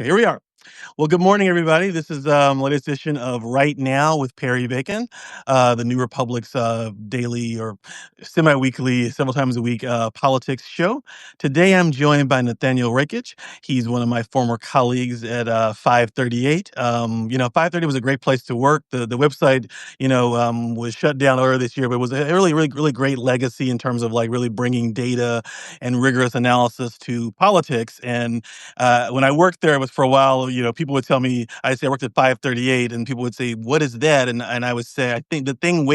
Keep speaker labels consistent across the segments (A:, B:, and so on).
A: Okay, here we are. Well, good morning, everybody. This is latest edition of Right Now with Perry Bacon, the New Republic's daily or semi-weekly, several times a week politics show. Today, I'm joined by Nathaniel Rakich. He's one of my former colleagues at 538. 530 was a great place to work. The website, was shut down earlier this year, but it was a really, really, really great legacy in terms of like really bringing data and rigorous analysis to politics. And when I worked there, it was for a while. People would tell me, I say I worked at 538, and people would say, "What is that?" And I would say, "I think the thing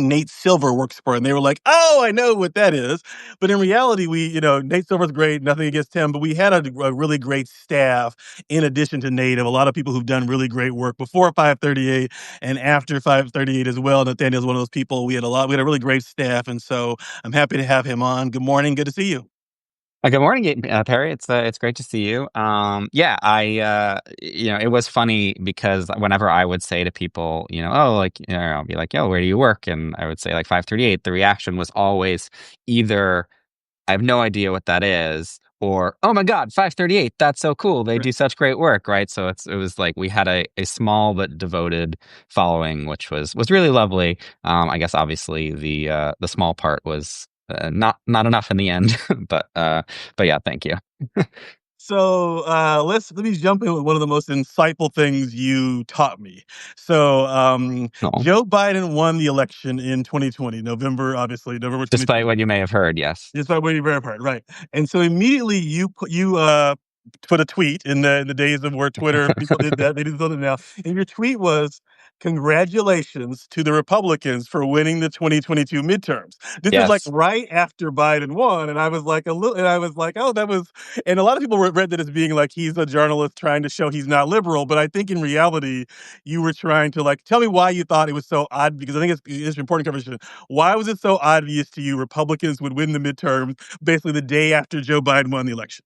A: Nate Silver works for." And they were like, "Oh, I know what that is." But in reality, Nate Silver's great, nothing against him, but we had a really great staff in addition to Nate, of a lot of people who've done really great work before 538 and after 538 as well. Nathaniel's one of those people. We had a really great staff, and so I'm happy to have him on. Good morning, good to see you.
B: Good morning, Perry. It's great to see you. It was funny because whenever I would say to people, I'll be like, "Yo, where do you work?" And I would say like 538. The reaction was always either I have no idea what that is, or "Oh my God, 538! That's so cool. They do such great work," right? So it was like we had a small but devoted following, which was really lovely. I guess obviously the small part was not enough in the end, but yeah, thank you.
A: So let me jump in with one of the most insightful things you taught me. So
B: No.
A: Joe Biden won the election in 2020, November
B: Despite
A: 2020.
B: what you may have heard, yes.
A: Just by way of verified, right? And so immediately you put a tweet in the days of where Twitter people did that. They do something now, and your tweet was, "Congratulations to the Republicans for winning the 2022 midterms." This is like
B: Yes.
A: right after Biden won, and I was like, "Oh, that was." And a lot of people read that as being like he's a journalist trying to show he's not liberal, but I think in reality, you were trying to like tell me why you thought it was so odd, because I think it's an important conversation. Why was it so obvious to you Republicans would win the midterms basically the day after Joe Biden won the election?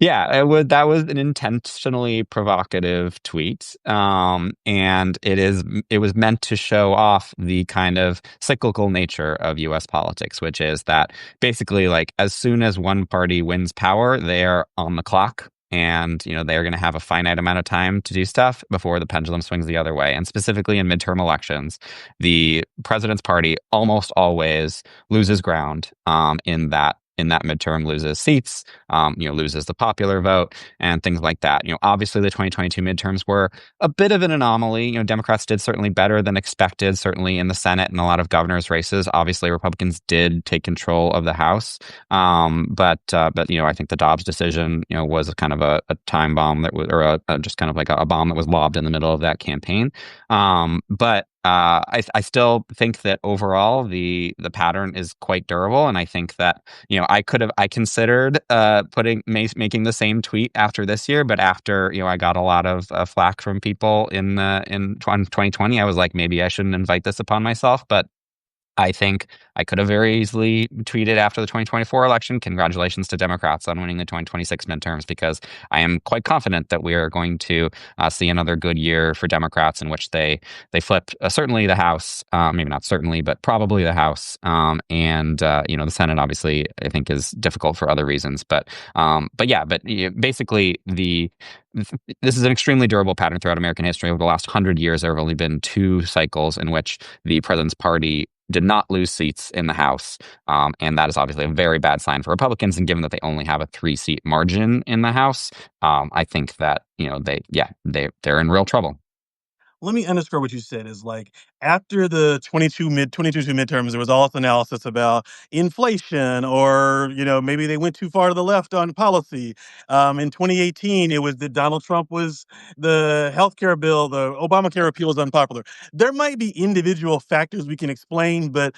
B: Yeah, that was an intentionally provocative tweet. And it was meant to show off the kind of cyclical nature of US politics, which is that basically like as soon as one party wins power, they are on the clock. And they're going to have a finite amount of time to do stuff before the pendulum swings the other way. And specifically in midterm elections, the president's party almost always loses ground in that midterm, loses seats, loses the popular vote and things like that. Obviously the 2022 midterms were a bit of an anomaly. Democrats did certainly better than expected, certainly in the Senate and a lot of governors' races. Obviously, Republicans did take control of the House. But I think the Dobbs decision, was a kind of a time bomb that was, or just kind of like a bomb that was lobbed in the middle of that campaign. I still think that overall the pattern is quite durable, and I think that I considered making the same tweet after this year, but after I got a lot of flack from people in 2020, I was like, maybe I shouldn't invite this upon myself, but I think I could have very easily tweeted after the 2024 election, "Congratulations to Democrats on winning the 2026 midterms," because I am quite confident that we are going to see another good year for Democrats in which they flip certainly the House, maybe not certainly, but probably the House, and the Senate obviously I think is difficult for other reasons, basically this is an extremely durable pattern throughout American history. Over the last 100 years, there have only been two cycles in which the president's party did not lose seats in the House. And that is obviously a very bad sign for Republicans. And given that they only have a 3-seat margin in the House, I think that, they're in real trouble.
A: Let me underscore what you said is like after the 22 midterms, there was all this analysis about inflation, or maybe they went too far to the left on policy. In 2018, it was that Donald Trump was the healthcare bill, the Obamacare repeal was unpopular. There might be individual factors we can explain, but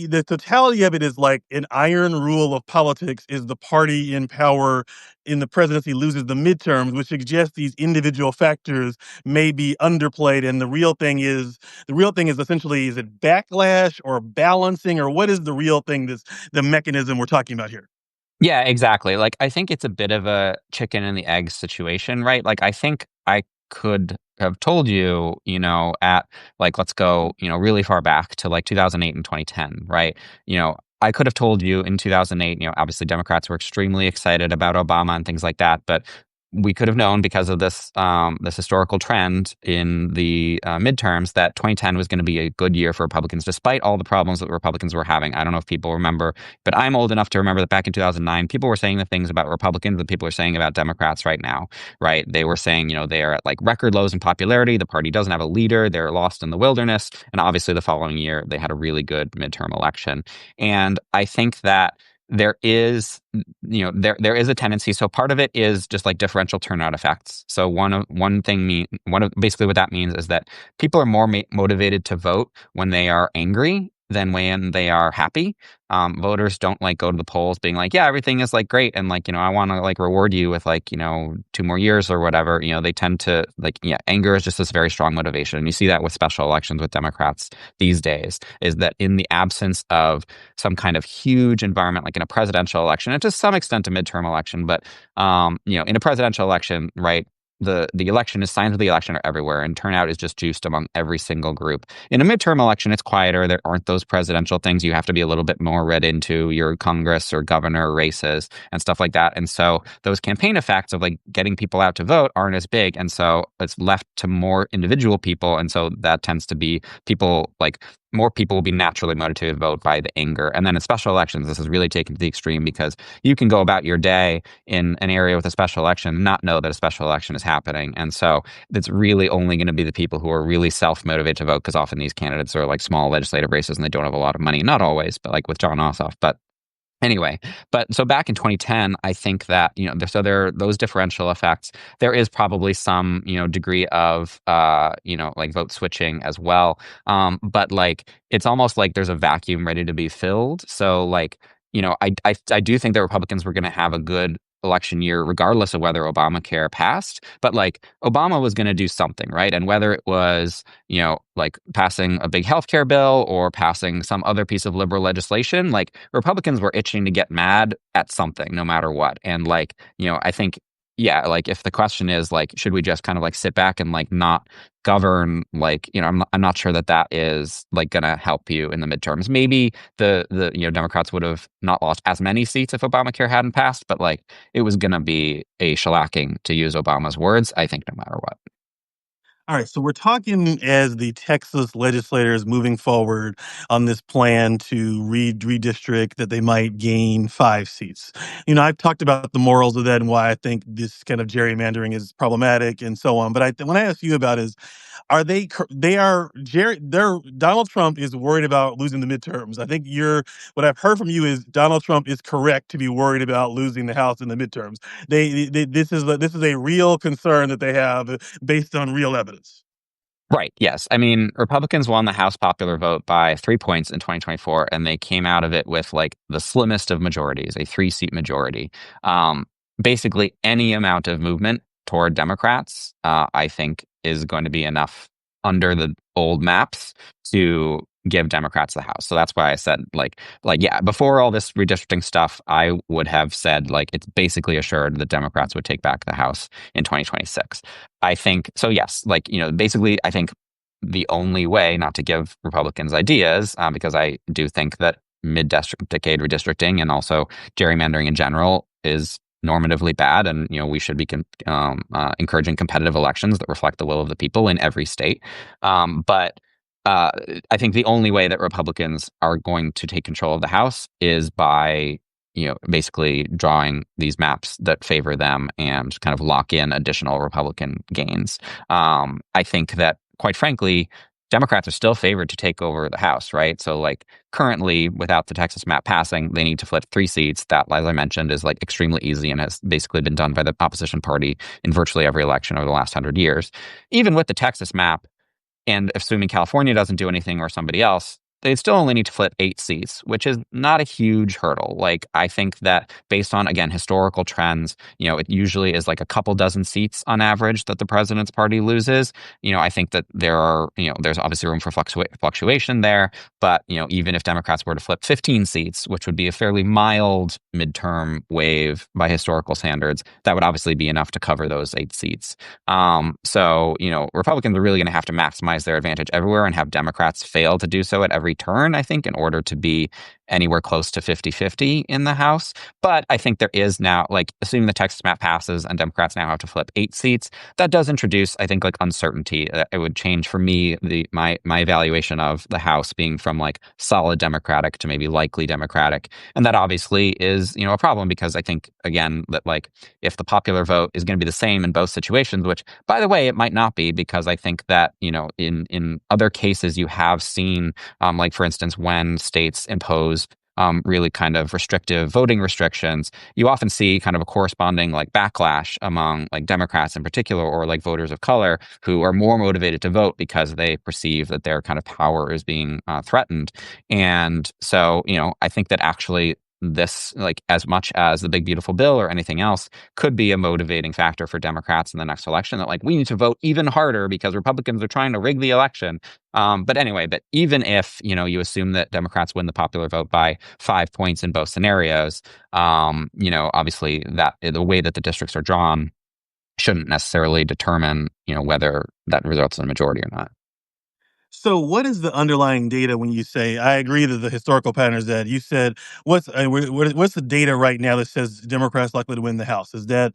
A: the totality of it is like an iron rule of politics is the party in power in the presidency loses the midterms, which suggests these individual factors may be underplayed. And the real thing is essentially, is it backlash or balancing, or what is the real thing, the mechanism we're talking about here?
B: Yeah, exactly. Like, I think it's a bit of a chicken and the egg situation, right? Like, I think I could have told you, at like, let's go, really far back to like 2008 and 2010, right? I could have told you in 2008, obviously Democrats were extremely excited about Obama and things like that. But we could have known because of this historical trend in the midterms that 2010 was going to be a good year for Republicans, despite all the problems that Republicans were having. I don't know if people remember, but I'm old enough to remember that back in 2009, people were saying the things about Republicans that people are saying about Democrats right now, right? They were saying, they are at like record lows in popularity. The party doesn't have a leader. They're lost in the wilderness. And obviously, the following year, they had a really good midterm election. And I think that there is there is a tendency. So part of it is just like differential turnout effects. So basically what that means is that people are more motivated to vote when they are angry than when they are happy. Voters don't like go to the polls being like, yeah, everything is like great, and like, I want to like reward you with like 2 more years or whatever. They tend to like, yeah, anger is just this very strong motivation, and you see that with special elections with Democrats these days. Is that in the absence of some kind of huge environment, like in a presidential election, and to some extent a midterm election, but in a presidential election, right? The election is signs of the election are everywhere, and turnout is just juiced among every single group. In a midterm election, it's quieter. There aren't those presidential things. You have to be a little bit more read into your Congress or governor races and stuff like that. And so those campaign effects of like getting people out to vote aren't as big. And so it's left to more individual people. And so that tends to be people like more people will be naturally motivated to vote by the anger. And then in special elections, this is really taken to the extreme because you can go about your day in an area with a special election and not know that a special election is happening. And so it's really only going to be the people who are really self-motivated to vote, because often these candidates are like small legislative races and they don't have a lot of money. Not always, but like with John Ossoff. But anyway, but so back in 2010, I think that, there are those differential effects. There is probably some, degree of, like vote switching as well. But like, it's almost like there's a vacuum ready to be filled. So like, I do think that Republicans were going to have a good election year, regardless of whether Obamacare passed. But like, Obama was going to do something, right? And whether it was, like passing a big healthcare bill or passing some other piece of liberal legislation, like Republicans were itching to get mad at something, no matter what. And like, I think, yeah, like if the question is like, should we just kind of like sit back and like not govern, like, I'm not sure that is like going to help you in the midterms. Maybe the Democrats would have not lost as many seats if Obamacare hadn't passed, but like it was going to be a shellacking, to use Obama's words, I think, no matter what.
A: All right, so we're talking as the Texas legislators moving forward on this plan to redistrict that they might gain 5 seats. I've talked about the morals of that and why I think this kind of gerrymandering is problematic and so on. But when I ask you about is, are they? They are. They're Donald Trump is worried about losing the midterms. I think what I've heard from you is Donald Trump is correct to be worried about losing the House in the midterms. This is a real concern that they have based on real evidence.
B: Right. Yes. I mean, Republicans won the House popular vote by 3 points in 2024, and they came out of it with like the slimmest of majorities, a 3-seat majority. Basically, any amount of movement toward Democrats, I think, is going to be enough under the old maps to give Democrats the House. So that's why I said yeah, before all this redistricting stuff, I would have said like it's basically assured that Democrats would take back the House in 2026. I think so. Yes, like basically, I think the only way, not to give Republicans ideas, because I do think that mid-decade redistricting and also gerrymandering in general is normatively bad, and we should be encouraging competitive elections that reflect the will of the people in every state. But I think the only way that Republicans are going to take control of the House is by basically drawing these maps that favor them and kind of lock in additional Republican gains. I think that, quite frankly, Democrats are still favored to take over the House, right? So like currently, without the Texas map passing, they need to flip 3 seats. That, as I mentioned, is like extremely easy and has basically been done by the opposition party in virtually every election over the last 100 years. Even with the Texas map, and assuming California doesn't do anything or somebody else, they still only need to flip 8 seats, which is not a huge hurdle. Like, I think that based on, again, historical trends, it usually is like a couple dozen seats on average that the president's party loses. I think that there's obviously room for fluctuation there. But, even if Democrats were to flip 15 seats, which would be a fairly mild midterm wave by historical standards, that would obviously be enough to cover those 8 seats. So, Republicans are really going to have to maximize their advantage everywhere and have Democrats fail to do so at every turn, I think, in order to be anywhere close to 50-50 in the House. But I think there is now, like, assuming the Texas map passes and Democrats now have to flip 8 seats, that does introduce, I think, like, uncertainty. It would change for me my evaluation of the House being from like solid Democratic to maybe likely Democratic, and that obviously is, a problem, because I think, again, that, like, if the popular vote is going to be the same in both situations, which, by the way, it might not be, because I think that, in other cases you have seen, like, for instance, when states impose really kind of restrictive voting restrictions, you often see kind of a corresponding, like, backlash among, like, Democrats in particular, or like voters of color, who are more motivated to vote because they perceive that their kind of power is being threatened. And so, I think that actually this, like, as much as the big beautiful bill or anything else, could be a motivating factor for Democrats in the next election, that, like, we need to vote even harder because Republicans are trying to rig the election. But anyway, but even if, you assume that Democrats win the popular vote by 5 points in both scenarios, obviously that the way that the districts are drawn shouldn't necessarily determine, whether that results in a majority or not.
A: So what is the underlying data when you say, I agree that the historical pattern is that you said, what's the data right now that says Democrats likely to win the House? Is that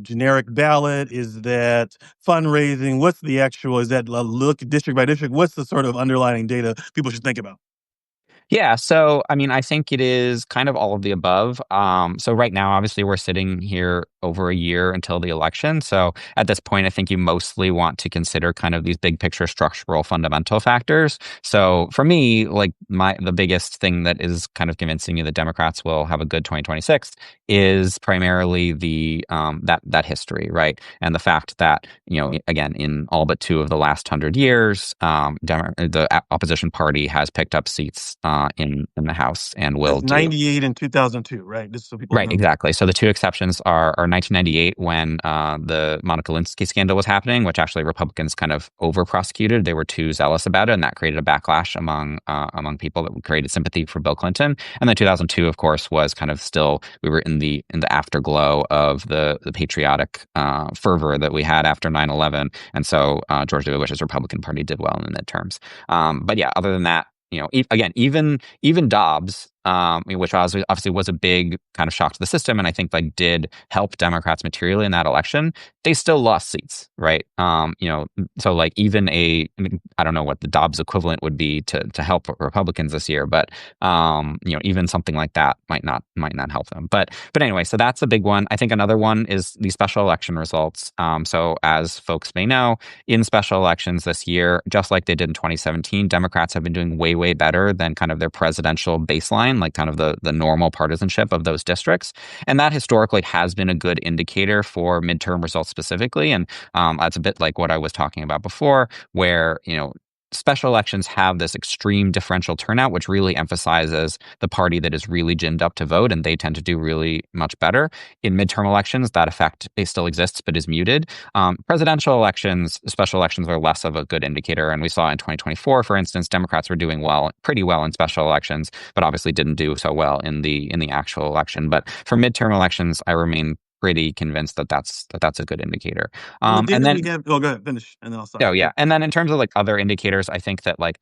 A: generic ballot? Is that fundraising? What's the actual, is that a look district by district? What's the sort of underlying data people should think about?
B: Yeah, so I mean, I think it is kind of all of the above. So right now, obviously, we're sitting here over a year until the election. So at this point, I think you mostly want to consider kind of these big picture structural fundamental factors. So for me, like, the biggest thing that is kind of convincing you that Democrats will have a good 2026 is primarily the that history, right? And the fact that, again, in all but 2 of the last 100 years, the opposition party has picked up seats in the House and will
A: That's
B: do.
A: 98 and 2002, right? Just so people
B: Right,
A: remember.
B: exactly. So the 2 exceptions are 1998, when the Monica Lewinsky scandal was happening, which actually Republicans kind of over prosecuted. They were too zealous about it, and that created a backlash among people that created sympathy for Bill Clinton. And then 2002, of course, was kind of still, we were in the afterglow of the patriotic fervor that we had after 9/11, and so George W. Bush's Republican Party did well in the midterms. But yeah, other than that, again, even Dobbs, which obviously was a big kind of shock to the system, and I think, like, did help Democrats materially in that election, they still lost seats, right? So, like, I mean, I don't know what the Dobbs equivalent would be to help Republicans this year, but even something like that might not help them. But anyway, so that's a big one. I think another one is the special election results. So as folks may know, in special elections this year, just like they did in 2017, Democrats have been doing way better than kind of their presidential baseline, like kind of the normal partisanship of those districts. And that historically has been a good indicator for midterm results specifically. And that's a bit like what I was talking about before, where, special elections have this extreme differential turnout, which really emphasizes the party that is really ginned up to vote, and they tend to do really much better. In midterm elections, that effect, it still exists, but is muted. Presidential elections, special elections, are less of a good indicator. And we saw in 2024, for instance, Democrats were doing pretty well in special elections, but obviously didn't do so well in the actual election. But for midterm elections, I remain pretty convinced that that's a good indicator.
A: And the
B: And
A: data we
B: then
A: have, oh, go ahead, finish, and then I'll stop.
B: Oh, yeah, and then in terms of, like, other indicators, I think that, like,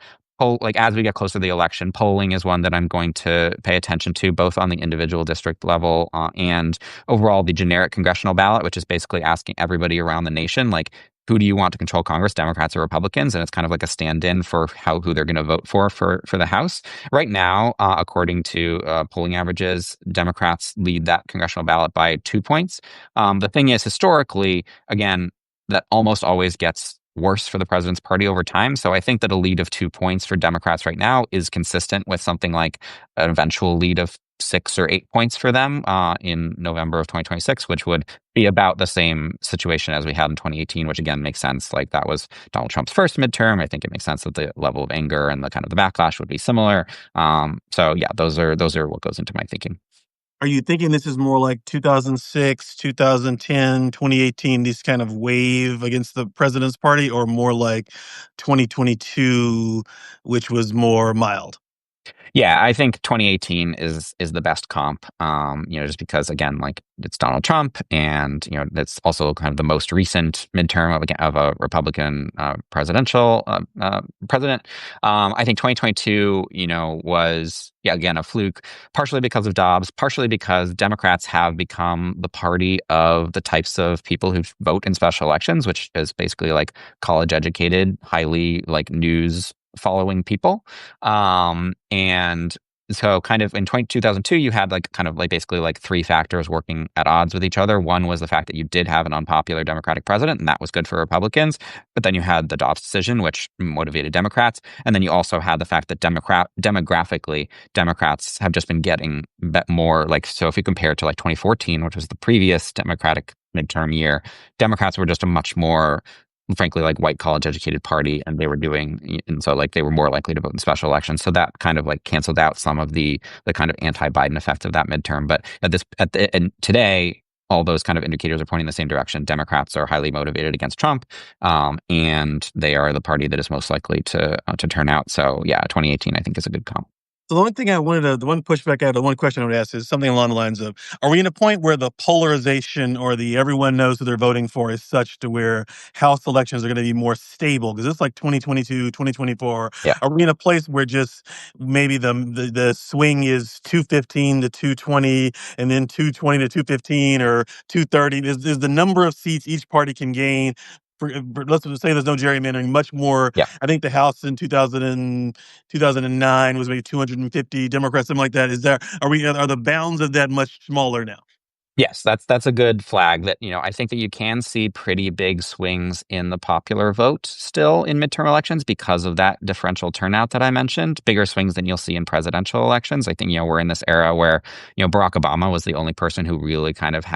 B: as we get closer to the election, polling is one that I'm going to pay attention to, both on the individual district level, and overall the generic congressional ballot, which is basically asking everybody around the nation, like, who do you want to control Congress, Democrats or Republicans? And it's kind of like a stand-in for who they're going to vote for the House. Right now, according to polling averages, Democrats lead that congressional ballot by 2 points. The thing is, historically, again, that almost always gets worse for the president's party over time. So I think that a lead of 2 points for Democrats right now is consistent with something like an eventual lead of 6 or 8 points for them in November of 2026, which would be about the same situation as we had in 2018, which again makes sense. Like, that was Donald Trump's first midterm. I think it makes sense that the level of anger and the kind of the backlash would be similar. So yeah, those are what goes into my thinking.
A: Are you thinking this is more like 2006, 2010, 2018, this kind of wave against the president's party, or more like 2022, which was more mild?
B: Yeah, I think 2018 is the best comp. Just because again, like it's Donald Trump, and that's also kind of the most recent midterm of a Republican presidential president. I think 2022, was again a fluke, partially because of Dobbs, partially because Democrats have become the party of the types of people who vote in special elections, which is basically like college educated, highly like news following people. And so kind of in 2002, you had like kind of like basically like three factors working at odds with each other. One was the fact that you did have an unpopular Democratic president, and that was good for Republicans. But then you had the Dobbs decision, which motivated Democrats. And then you also had the fact that demographically, Democrats have just been getting more like, so if you compare it to like 2014, which was the previous Democratic midterm year, Democrats were just a much more frankly like white college educated party, and so like they were more likely to vote in special elections, so that kind of like canceled out some of the kind of anti-Biden effects of that midterm. But and today all those kind of indicators are pointing in the same direction. Democrats are highly motivated against Trump, and they are the party that is most likely to turn out. So yeah, 2018 I think is a good comp.
A: So the one thing the one pushback I had, the one question I would ask is something along the lines of, are we in a point where the polarization or the everyone knows who they're voting for is such to where House elections are going to be more stable? Because it's like 2022, 2024.
B: Yeah.
A: Are we in a place where just maybe the swing is 215 to 220 and then 220 to 215 or 230? Is the number of seats each party can gain? Let's just say there's no gerrymandering, much more.
B: Yeah.
A: I think the House in 2009 was maybe 250 Democrats, something like that. Are the bounds of that much smaller now?
B: Yes, that's a good flag that, I think that you can see pretty big swings in the popular vote still in midterm elections because of that differential turnout that I mentioned, bigger swings than you'll see in presidential elections. I think, we're in this era where, Barack Obama was the only person who really kind of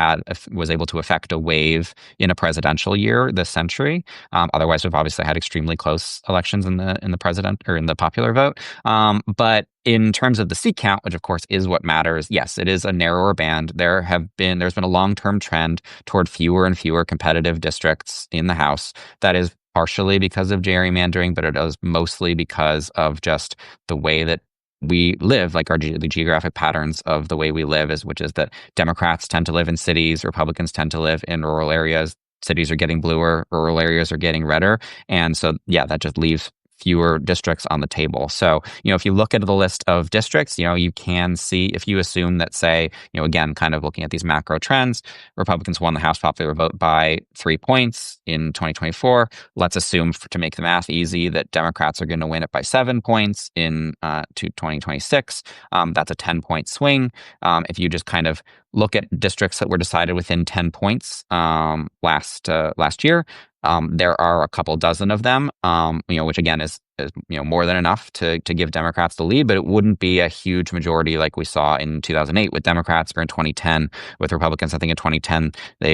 B: was able to affect a wave in a presidential year this century. Otherwise, we've obviously had extremely close elections in the president or in the popular vote. But in terms of the seat count, which of course is what matters, yes, it is a narrower band. There's been a long-term trend toward fewer and fewer competitive districts in the House. That is partially because of gerrymandering, but it is mostly because of just the way that we live, like the geographic patterns of the way we live which is that Democrats tend to live in cities, Republicans tend to live in rural areas. Cities are getting bluer, rural areas are getting redder. And so, yeah, that just leaves fewer districts on the table. So, if you look at the list of districts, you can see, if you assume that, say, again, kind of looking at these macro trends, Republicans won the House popular vote by 3 points in 2024. Let's assume, to make the math easy, that Democrats are going to win it by 7 points in 2026. That's a 10-point swing. If you just kind of look at districts that were decided within 10 points last year, there are a couple dozen of them, which again is more than enough to give Democrats the lead, but it wouldn't be a huge majority like we saw in 2008 with Democrats or in 2010 with Republicans. I think in 2010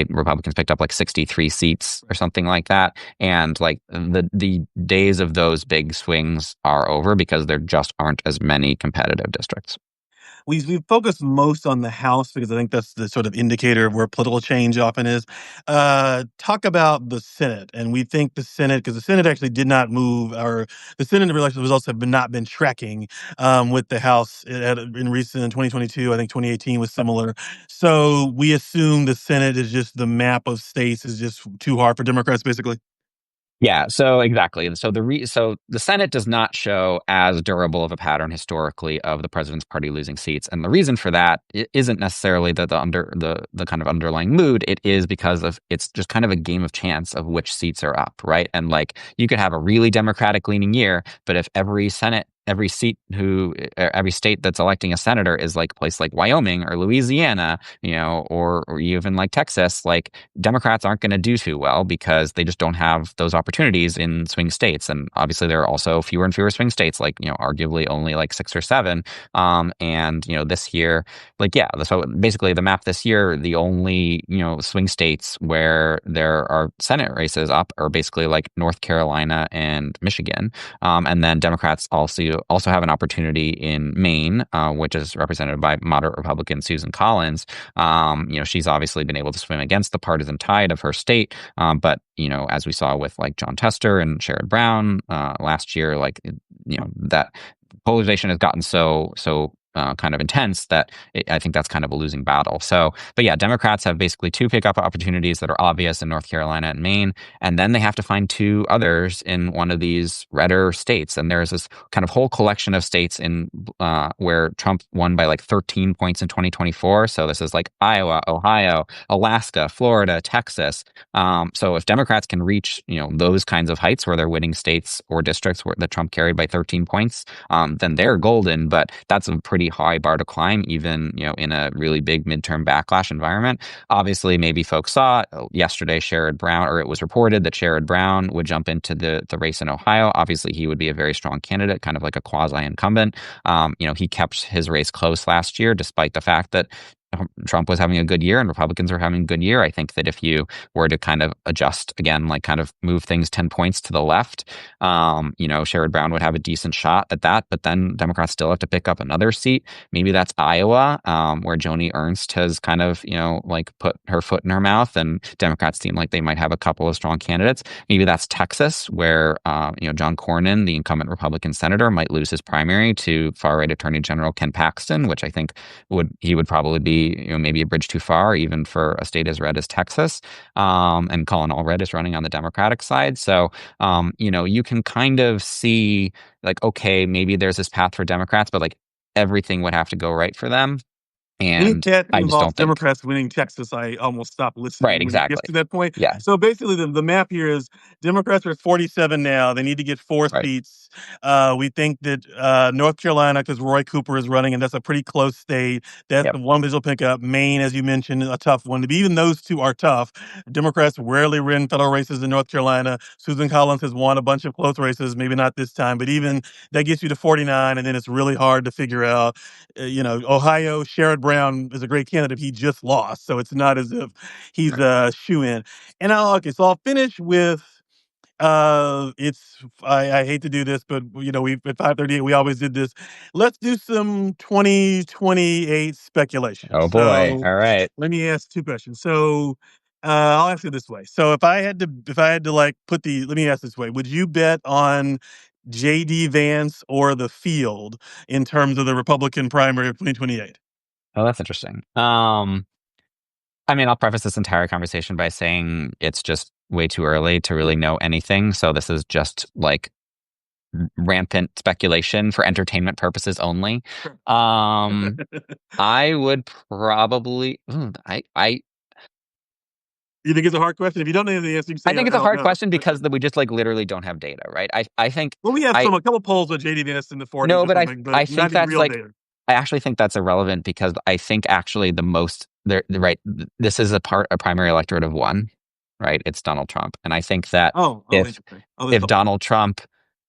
B: Republicans picked up like 63 seats or something like that, and like the days of those big swings are over because there just aren't as many competitive districts.
A: We focus most on the House because I think that's the sort of indicator of where political change often is. Talk about the Senate, and we think the Senate, because the Senate actually did not move, or the Senate election results have not been tracking with the House in recent 2022. I think 2018 was similar. So we assume the Senate is just the map of states is just too hard for Democrats, basically.
B: Yeah, so exactly. So so the Senate does not show as durable of a pattern historically of the president's party losing seats, and the reason for that isn't necessarily the kind of underlying mood. It is because of it's just kind of a game of chance of which seats are up, right? And like you could have a really Democratic leaning year, but if every state that's electing a senator is like a place like Wyoming or Louisiana, or even like Texas, like Democrats aren't going to do too well because they just don't have those opportunities in swing states. And obviously there are also fewer and fewer swing states, like, arguably only like 6 or 7. And, this year, like, yeah, so basically the map this year, the only, swing states where there are Senate races up are basically like North Carolina and Michigan. And then Democrats also have an opportunity in Maine, which is represented by moderate Republican Susan Collins. She's obviously been able to swim against the partisan tide of her state, but as we saw with like John Tester and Sherrod Brown last year, like that polarization has gotten so kind of intense that I think that's kind of a losing battle. So, but yeah, Democrats have basically two pickup opportunities that are obvious in North Carolina and Maine, and then they have to find two others in one of these redder states. And there's this kind of whole collection of states in where Trump won by like 13 points in 2024. So this is like Iowa, Ohio, Alaska, Florida, Texas. So if Democrats can reach, those kinds of heights where they're winning states or districts that Trump carried by 13 points, then they're golden. But that's a pretty high bar to climb, even in a really big midterm backlash environment. Obviously, maybe folks saw yesterday Sherrod Brown, or it was reported that Sherrod Brown would jump into the race in Ohio. Obviously, he would be a very strong candidate, kind of like a quasi incumbent. He kept his race close last year, despite the fact that Trump was having a good year and Republicans were having a good year. I think that if you were to kind of adjust again, like kind of move things 10 points to the left, Sherrod Brown would have a decent shot at that. But then Democrats still have to pick up another seat. Maybe that's Iowa, where Joni Ernst has kind of, like put her foot in her mouth, and Democrats seem like they might have a couple of strong candidates. Maybe that's Texas, where, John Cornyn, the incumbent Republican senator, might lose his primary to far-right Attorney General Ken Paxton, which I think would probably be, maybe a bridge too far, even for a state as red as Texas. And Colin Allred is running on the Democratic side. So, you can kind of see like, okay, maybe there's this path for Democrats, but like everything would have to go right for them.
A: Any
B: And
A: stat
B: I just
A: involves
B: don't think.
A: Democrats winning Texas, I almost stop
B: Right,
A: listening when it gets
B: exactly.
A: to that point.
B: Yeah,
A: So basically, the map here is Democrats are at 47 now. They need to get four
B: right.
A: seats. We think that North Carolina, because Roy Cooper is running, and that's a pretty close state. That's
B: Yep.
A: the one visual pickup. Maine, as you mentioned, a tough one. But even those two are tough. Democrats rarely win federal races in North Carolina. Susan Collins has won a bunch of close races, maybe not this time, but even that gets you to 49, and then it's really hard to figure out. Ohio, Sherrod Brown is a great candidate. He just lost, so it's not as if he's a shoe in. And so I'll finish with I hate to do this, but we at 5:38 we always did this. Let's do some 2028 speculation.
B: Oh boy.
A: So
B: All right.
A: let me ask two questions. So I'll ask it this way. So if I had to like let me ask this way, would you bet on JD Vance or the field in terms of the Republican primary of 2028?
B: Oh, that's interesting. I mean, I'll preface this entire conversation by saying it's just way too early to really know anything. So this is just like rampant speculation for entertainment purposes only. Um, I would probably,
A: You think it's a hard question? If you don't know the answer, you can
B: I
A: say
B: think
A: I
B: it's a
A: don't
B: hard
A: know.
B: question because we just like literally don't have data, right? I think
A: Well, we have
B: I
A: a couple polls with JD Vance in the 40s
B: no,
A: or
B: but
A: something,
B: I
A: but
B: think
A: not any
B: that's
A: real
B: like
A: data.
B: I actually think that's irrelevant because I think actually the most there right this is a primary electorate of one, right? It's Donald Trump. And I think that
A: Oh,
B: if
A: interesting. Oh, this
B: if
A: helps.
B: Donald Trump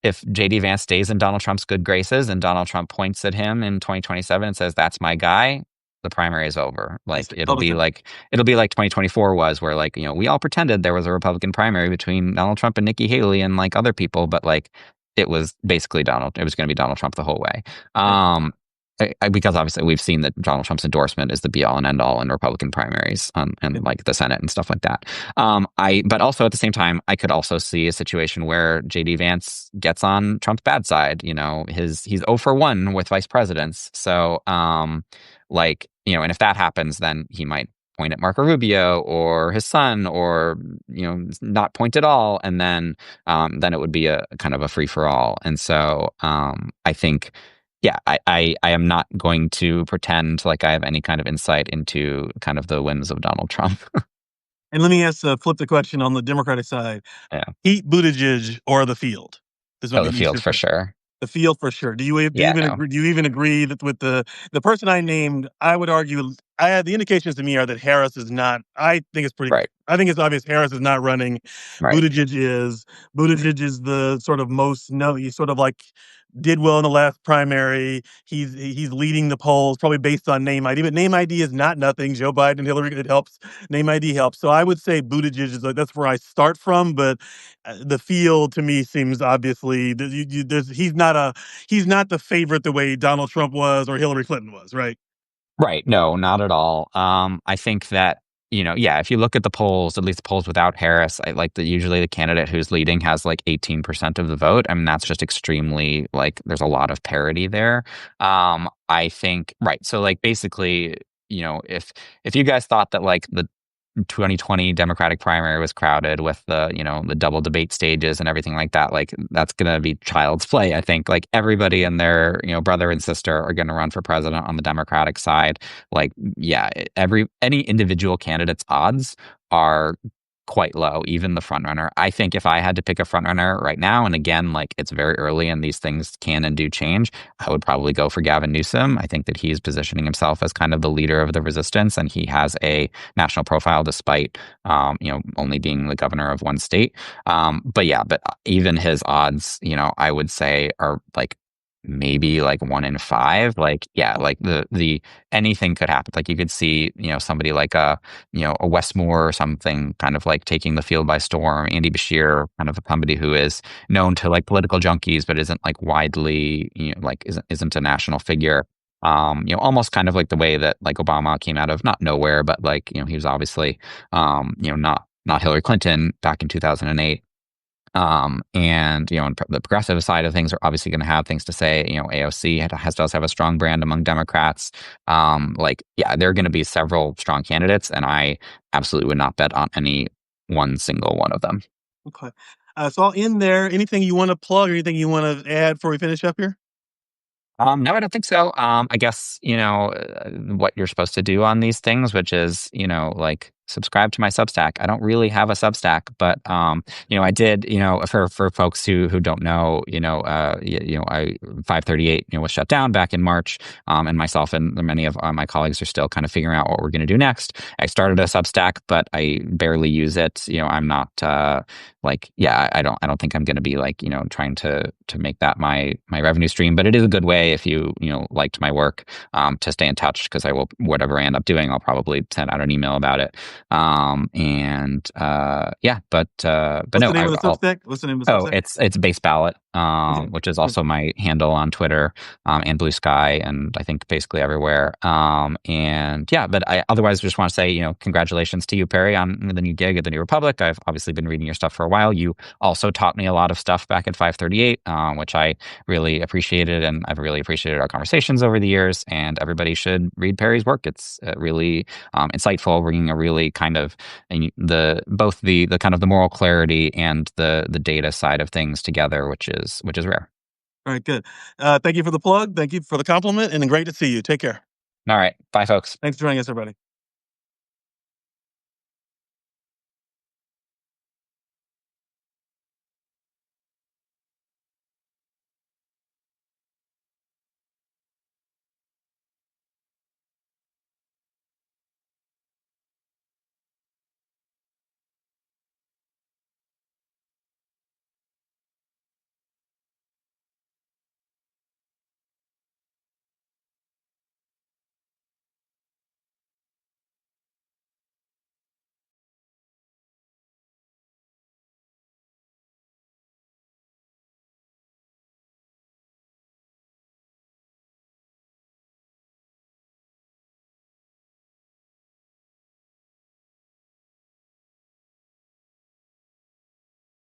B: if JD Vance stays in Donald Trump's good graces and Donald Trump points at him in 2027 and says that's my guy, the primary is over.
A: I
B: Like
A: see. Totally fair.
B: it'll be like 2024 was where like, we all pretended there was a Republican primary between Donald Trump and Nikki Haley and like other people, but like it was basically it was going to be Donald Trump the whole way.
A: Sure.
B: Because obviously we've seen that Donald Trump's endorsement is the be all and end all in Republican primaries and
A: Yeah.
B: like the Senate and stuff like that. But also at the same time, I could also see a situation where JD Vance gets on Trump's bad side. He's 0 for 1 with vice presidents. So, and if that happens, then he might point at Marco Rubio or his son, or not point at all, and then it would be a kind of a free for all. And so, I think. Yeah, I am not going to pretend like I have any kind of insight into kind of the whims of Donald Trump.
A: And let me flip the question on the Democratic side.
B: Yeah.
A: Pete Buttigieg or the field? This might
B: Oh,
A: be
B: the
A: an
B: field
A: easier
B: for
A: question.
B: sure.
A: The field for sure.
B: Yeah, no.
A: Do you even agree that with the person I named? I would argue. The indications to me are that Harris is not.
B: Right,
A: I think it's obvious Harris is not running.
B: right,
A: Buttigieg is. Buttigieg is the sort of most. No, he's sort of like did well in the last primary. He's leading the polls probably based on name ID, but name ID is not nothing. Joe Biden and Hillary, it helps. Name ID helps. So I would say Buttigieg is that's where I start from, but the field to me seems obviously he's not the favorite the way Donald Trump was or Hillary Clinton was, right?
B: right. No, not at all. I think that yeah, if you look at the polls, at least the polls without Harris, I like that usually the candidate who's leading has like 18% of the vote. I mean, that's just extremely like there's a lot of parity there. I think right. So like basically, if you guys thought that like the 2020 Democratic primary was crowded with the double debate stages and everything like that, like that's going to be child's play. I think like everybody and their brother and sister are going to run for president on the Democratic side. Like yeah, any individual candidate's odds are quite low, even the front runner. I think if I had to pick a front runner right now, and again, like it's very early and these things can and do change, I would probably go for Gavin Newsom. I think that he's positioning himself as kind of the leader of the resistance, and he has a national profile despite only being the governor of one state. But even his odds, I would say are like maybe like 1 in 5. Like yeah, like the anything could happen. Like you could see somebody like a Westmore or something kind of like taking the field by storm. Andy Bashir, kind of somebody who is known to like political junkies, but isn't like widely, like isn't a national figure. Almost kind of like the way that like Obama came out of not nowhere, but like, he was obviously, not Hillary Clinton back in 2008. And on the progressive side of things are obviously going to have things to say. AOC does have a strong brand among Democrats. Like, yeah, there are going to be several strong candidates, and I absolutely would not bet on any one single one of them.
A: Okay. So I'll end there. Anything you want to plug or anything you want to add before we finish up here?
B: No, I don't think so. I guess, what you're supposed to do on these things, which is, like subscribe to my Substack. I don't really have a Substack, but, I did, for folks who don't know, I 538, was shut down back in March. And myself and many of my colleagues are still kind of figuring out what we're going to do next. I started a Substack, but I barely use it. I'm not, I don't think I'm going to be like, trying to make that my revenue stream, but it is a good way if you liked my work, to stay in touch, because I will, whatever I end up doing, I'll probably send out an email about it. But
A: What's
B: no,
A: the name of the Substack? What's the name of the Substack?
B: it's Base Ballot,
A: Okay.
B: which is also my handle on Twitter, and Blue Sky, and I think basically everywhere. But I otherwise just want to say, congratulations to you, Perry, on the new gig at the New Republic. I've obviously been reading your stuff for a while. You also taught me a lot of stuff back at 538, which I really appreciated, and I've really appreciated our conversations over the years. And everybody should read Perry's work. It's really insightful, bringing a really kind of both the kind of the moral clarity and the data side of things together, which is rare.
A: All right, good. Thank you for the plug. Thank you for the compliment, and great to see you. Take care.
B: All right, bye, folks.
A: Thanks for joining us, everybody.